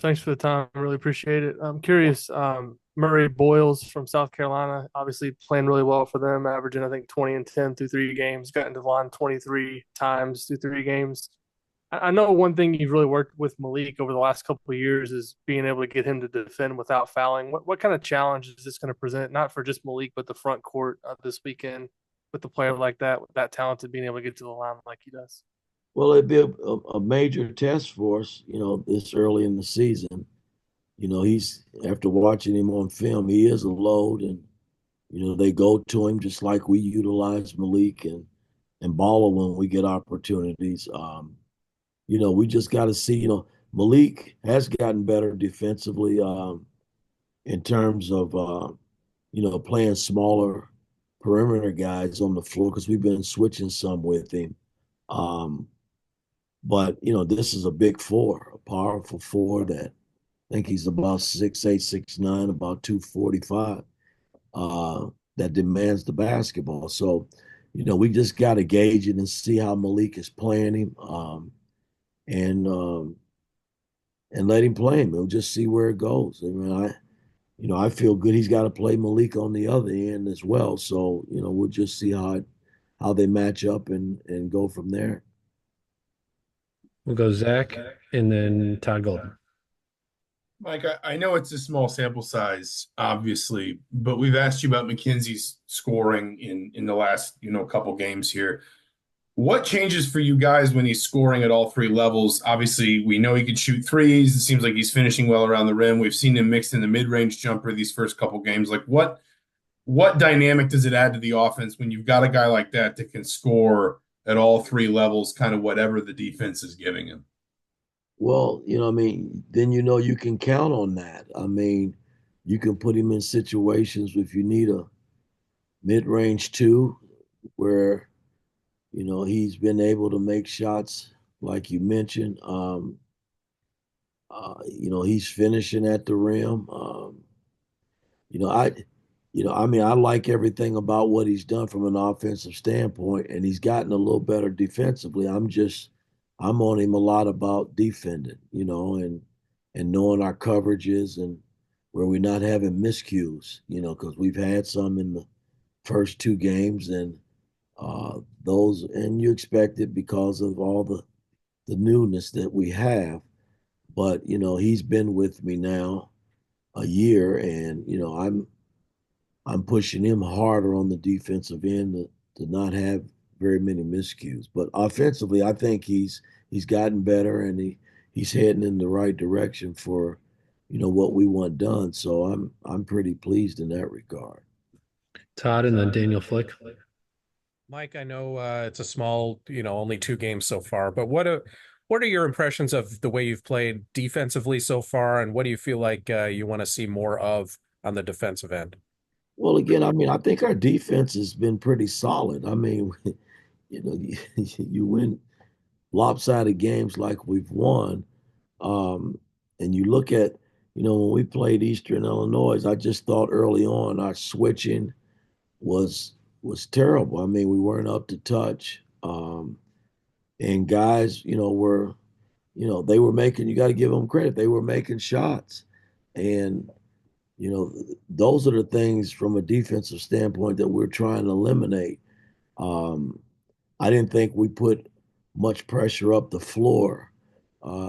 Thanks for the time. I really appreciate it. I'm curious. Murray Boyles from South Carolina, obviously playing really well for them, averaging I think 20 and 10 through 3 games. Got into the line 23 times through 3 games. I know one thing you've really worked with Malik over the last couple of years is being able to get him to defend without fouling. What kind of challenge is this going to present, not for just Malik, but the front court this weekend with a player like that, with that talented, being able to get to the line like he does? Well, it'd be a major test for us, this early in the season. He's after watching him on film, he is a load, and they go to him just like we utilize Malik and Baller when we get opportunities. We just got to see. Malik has gotten better defensively in terms of playing smaller perimeter guys on the floor because we've been switching some with him. Um, but this is a big four, a powerful four that I think he's about 6'8", 6'9", about 245. That demands the basketball. So, we just got to gauge it and see how Malik is playing him, and um, and let him play him. We'll just see where it goes. I mean, I feel good. He's got to play Malik on the other end as well. So, we'll just see how they match up and go from there. We'll go Zach and then Todd Golden. Mike, I know it's a small sample size, obviously, but we've asked you about McKenzie's scoring in the last, couple games here. What changes for you guys when he's scoring at all three levels? Obviously, we know he can shoot threes. It seems like he's finishing well around the rim. We've seen him mixed in the mid-range jumper these first couple games. Like what dynamic does it add to the offense when you've got a guy like that that can score at all three levels, kind of whatever the defense is giving him? Well, I mean, then you can count on that. I mean, you can put him in situations if you need a mid-range two where, he's been able to make shots like you mentioned. He's finishing at the rim. You know, I I mean, I like everything about what he's done from an offensive standpoint, and he's gotten a little better defensively. I'm on him a lot about defending, and knowing our coverages and where we're not having miscues, because we've had some in the first two games, and those, and you expect it because of all the newness that we have. But he's been with me now a year, and I'm pushing him harder on the defensive end to not have very many miscues. But offensively, I think he's gotten better, and he's heading in the right direction for what we want done. So I'm pretty pleased in that regard. Todd and then Daniel Flick. Mike, I know it's a small, only 2 games so far, but what are your impressions of the way you've played defensively so far, and what do you feel like you want to see more of on the defensive end? Well, again, I mean, I think our defense has been pretty solid. I mean, you win lopsided games like we've won. Um, and you look at, when we played Eastern Illinois, I just thought early on our switching was was terrible. I mean, we weren't up to touch. And guys, they were making, you got to give them credit. They were making shots. And, those are the things from a defensive standpoint that we're trying to eliminate. Um, I didn't think we put much pressure up the floor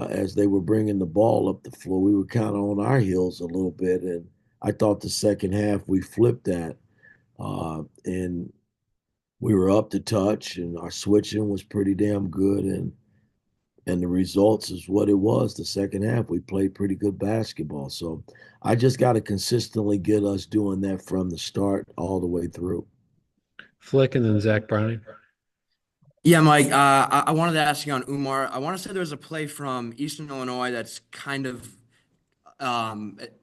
as they were bringing the ball up the floor. We were kind of on our heels a little bit, and I thought the second half we flipped that, and we were up to touch, and our switching was pretty damn good, and the results is what it was. The second half we played pretty good basketball. So I just got to consistently get us doing that from the start all the way through. Flick and then Zach Browning. Yeah, Mike, I wanted to ask you on Umar. I want to say there's a play from Eastern Illinois that's kind of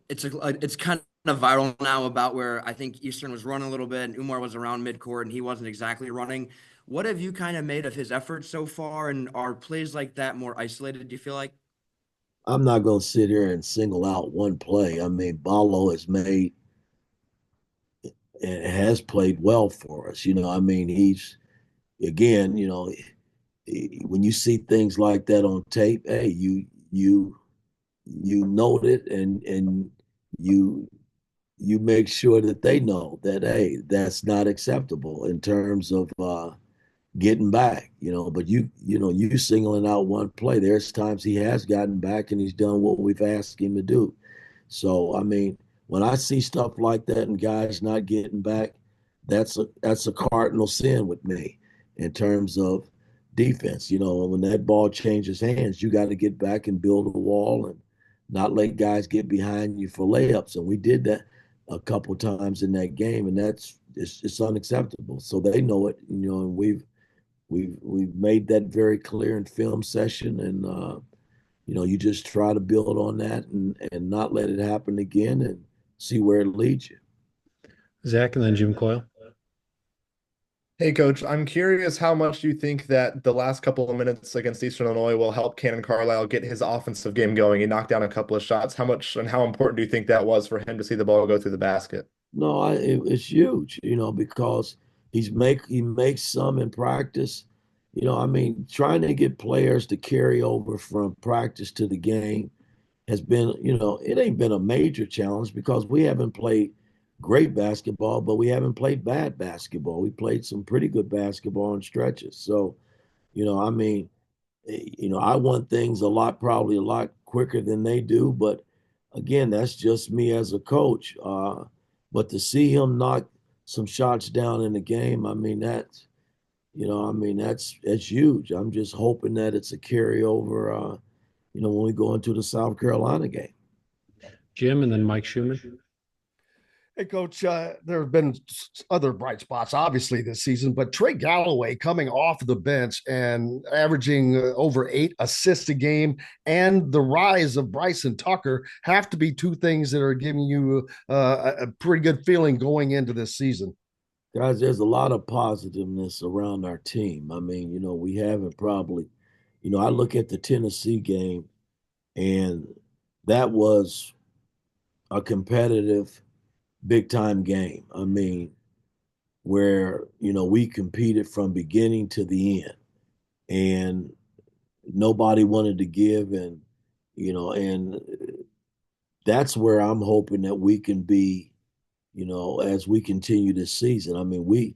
it's kind of viral now about where I think Eastern was running a little bit and Umar was around midcourt and he wasn't exactly running. What have you kind of made of his efforts so far, and are plays like that more isolated, do you feel like? I'm not going to sit here and single out one play. I mean, Ballo has made and has played well for us. I mean, he's again, when you see things like that on tape, hey, you you note it, and you you make sure that they know that, hey, that's not acceptable in terms of getting back, but you singling out one play. There's times he has gotten back and he's done what we've asked him to do. So, I mean, when I see stuff like that and guys not getting back, that's a cardinal sin with me in terms of defense. When that ball changes hands, you got to get back and build a wall and not let guys get behind you for layups. And we did that a couple times in that game, and it's unacceptable. So they know it, and we've made that very clear in film session, and you just try to build on that and not let it happen again, and see where it leads you. Zach, and then Jim Coyle. Hey, Coach, I'm curious how much you think that the last couple of minutes against Eastern Illinois will help Cannon Carlisle get his offensive game going. He knocked down a couple of shots. How much and how important do you think that was for him to see the ball go through the basket? No, it's huge, because he makes some in practice. I mean, trying to get players to carry over from practice to the game has been, it ain't been a major challenge because we haven't played great basketball, but we haven't played bad basketball. We played some pretty good basketball in stretches. So, I mean, I want things probably a lot quicker than they do. But again, that's just me as a coach. But to see him knock some shots down in the game, I mean, that's huge. I'm just hoping that it's a carryover, when we go into the South Carolina game. Jim, and then Mike Schumann. Hey, Coach, there have been other bright spots, obviously, this season, but Trey Galloway coming off the bench and averaging over 8 assists a game, and the rise of Bryson Tucker have to be two things that are giving you a pretty good feeling going into this season. Guys, there's a lot of positiveness around our team. I mean, we haven't probably, I look at the Tennessee game, and that was a competitive big time game. I mean, where, we competed from beginning to the end, and nobody wanted to give. And that's where I'm hoping that we can be, as we continue this season. I mean,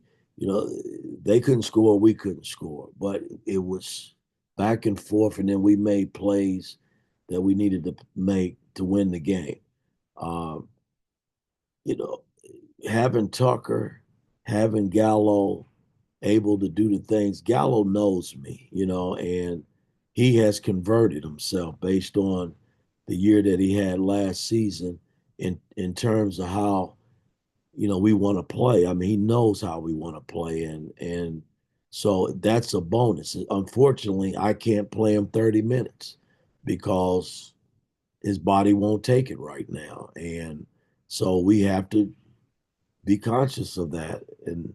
they couldn't score, we couldn't score, but it was back and forth. And then we made plays that we needed to make to win the game. Um, you know, having Tucker, having Gallo able to do the things. Gallo knows me, and he has converted himself based on the year that he had last season in terms of how, we want to play. I mean, he knows how we want to play, and so that's a bonus. Unfortunately, I can't play him 30 minutes because his body won't take it right now. And so we have to be conscious of that and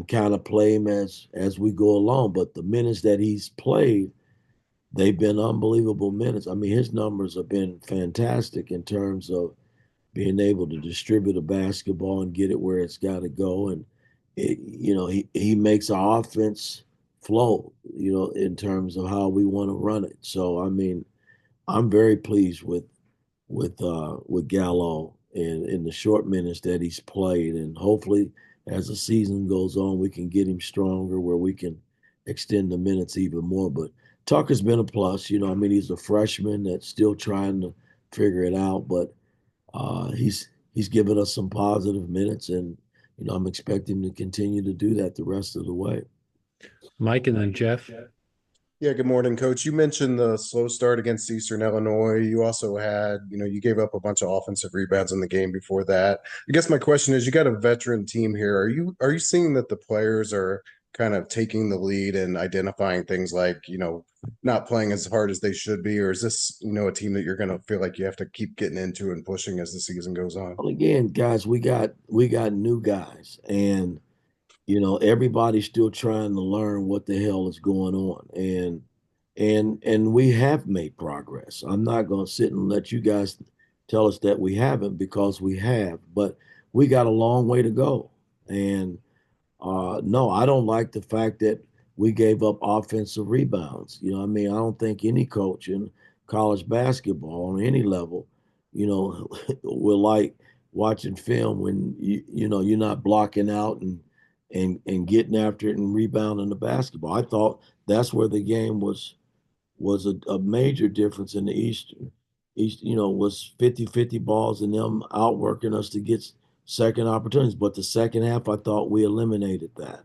kind of play him as we go along. But the minutes that he's played, they've been unbelievable minutes. I mean, his numbers have been fantastic in terms of being able to distribute a basketball and get it where it's got to go. And he makes our offense flow, in terms of how we want to run it. So I mean, I'm very pleased with Gallo and in the short minutes that he's played, and hopefully as the season goes on, we can get him stronger where we can extend the minutes even more. But Tucker's been a plus. I mean, he's a freshman that's still trying to figure it out, but he's given us some positive minutes, and I'm expecting to continue to do that the rest of the way. Mike, and then Jeff. Yeah, good morning, Coach. You mentioned the slow start against Eastern Illinois. You also had, you gave up a bunch of offensive rebounds in the game before that. I guess my question is, you got a veteran team here. Are you seeing that the players are kind of taking the lead and identifying things like, not playing as hard as they should be, or is this, a team that you're going to feel like you have to keep getting into and pushing as the season goes on? Well, again, guys, we got new guys, and everybody's still trying to learn what the hell is going on. And we have made progress. I'm not going to sit and let you guys tell us that we haven't, because we have, but we got a long way to go. And no, I don't like the fact that we gave up offensive rebounds. I mean, I don't think any coach, and college basketball on any level, you know, we're like watching film when you're not blocking out and getting after it and rebounding the basketball. I thought that's where the game was a major difference in the East, was 50-50 balls and them outworking us to get second opportunities. But the second half, I thought we eliminated that.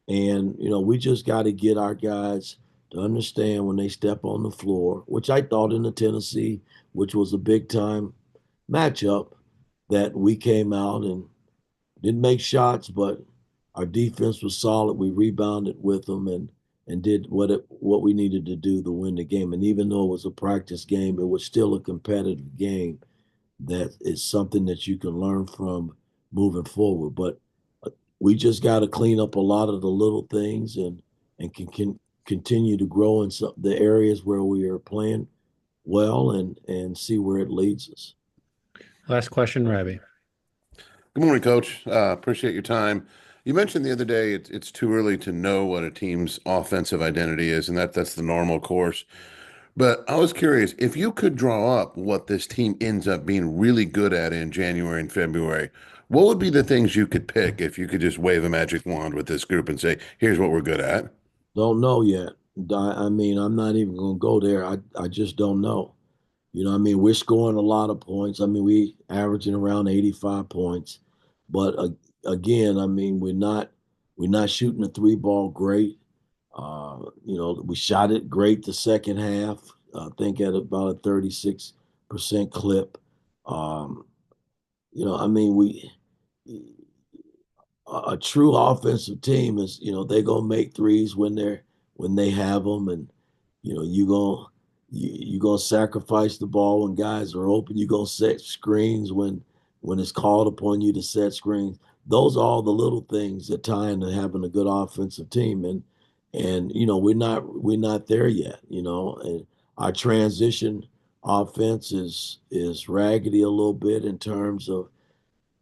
And, we just got to get our guys to understand when they step on the floor, which I thought in the Tennessee, which was a big time matchup, that we came out and didn't make shots, but our defense was solid. We rebounded with them and did what we needed to do to win the game. And even though it was a practice game, it was still a competitive game that is something that you can learn from moving forward. But we just got to clean up a lot of the little things and can continue to grow in the areas where we are playing well and see where it leads us. Last question, Robbie. Good morning, Coach. Appreciate your time. You mentioned the other day it's too early to know what a team's offensive identity is, and that's the normal course. But I was curious, if you could draw up what this team ends up being really good at in January and February, what would be the things you could pick if you could just wave a magic wand with this group and say, here's what we're good at? Don't know yet. I mean, I'm not even going to go there. I just don't know. We're scoring a lot of points. We averaging around 85 points. But again, we're not shooting the three ball great. We shot it great the second half. I think at about a 36% clip. Um, we a true offensive team is, they're gonna make threes when they have them, and you gonna sacrifice the ball when guys are open. You're gonna set screens when it's called upon you to set screens. Those are all the little things that tie into having a good offensive team, and we're not there yet. And our transition offense is raggedy a little bit in terms of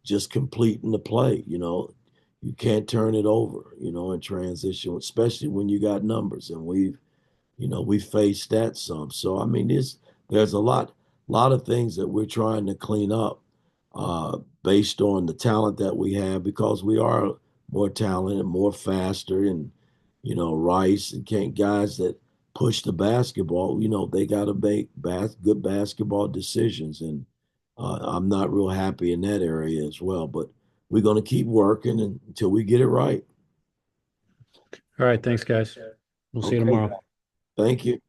just completing the play. You can't turn it over, in transition, especially when you got numbers, and we faced that some. So there's a lot of things that we're trying to clean up based on the talent that we have, because we are more talented, more faster, and Rice and Kent, guys that push the basketball. They got to make good basketball decisions, and I'm not real happy in that area as well. But we're going to keep working until we get it right. All right. Thanks, guys. We'll see you Okay. tomorrow. Thank you.